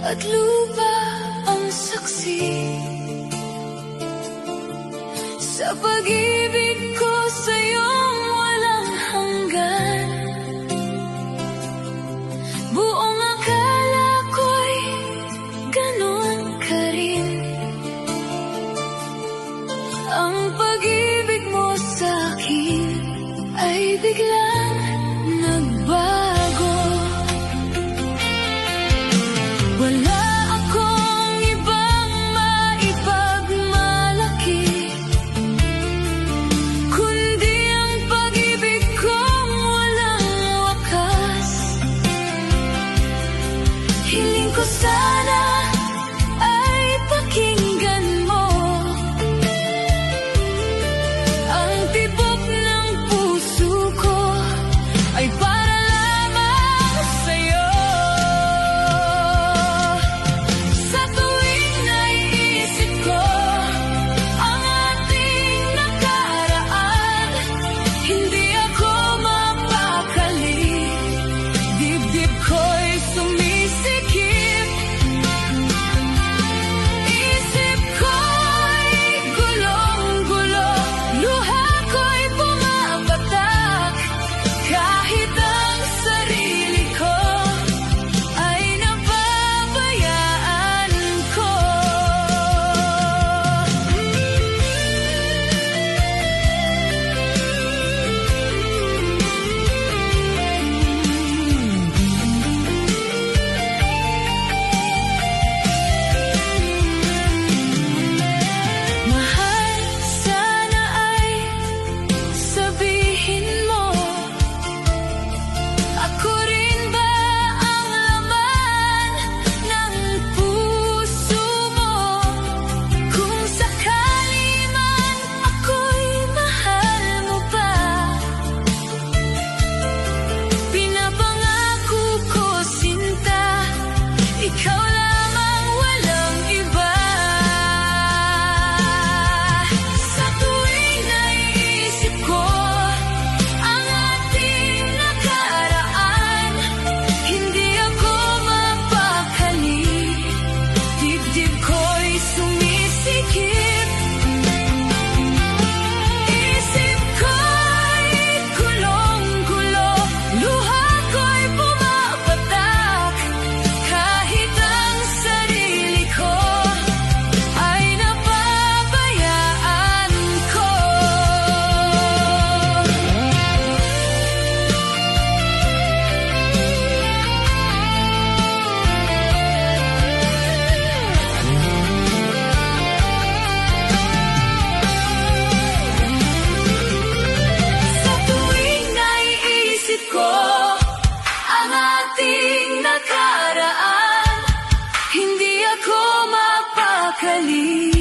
at lupa ang saksi sa pag-ibig ko sa'yong walang hanggan. Buong akala ko'y ganon ka rin. Ang pag-ibig mo sa'kin ay biglang nagbago. Wala akong ibang maipagmalaki kundi ang pag-ibig kong walang wakas. Hiling ko sana ay pakinggan mo ang tibok ng puso ko ay para lamang sa'yo. Sa tuwing naiisip ko ang ating nakaraan, hindi ako mapakali. Dibdib ko'y sumisikip, isip ko'y gulong-gulo, luha ko'y pumapatak. Kahit ang sarili ko ay napabayaan ko. Mahal, sana ay sabihin mo, ako rin ba ang laman ng puso mo? Kung sakali man ako'y mahal mo pa, pinapangako ko sinta, ikaw lamang walang iba. Sa tuwing naiisip ko ang ating nakaraan, hindi ako mapakali. Dibdib ko'y sumisikip, isip ko'y gulong-gulo, luha ko'y pumapatak. Kahit ang sarili ko ay napabayaan ko. Sa tuwing naiisip ko ang ating nakaraan, hindi ako mapakali.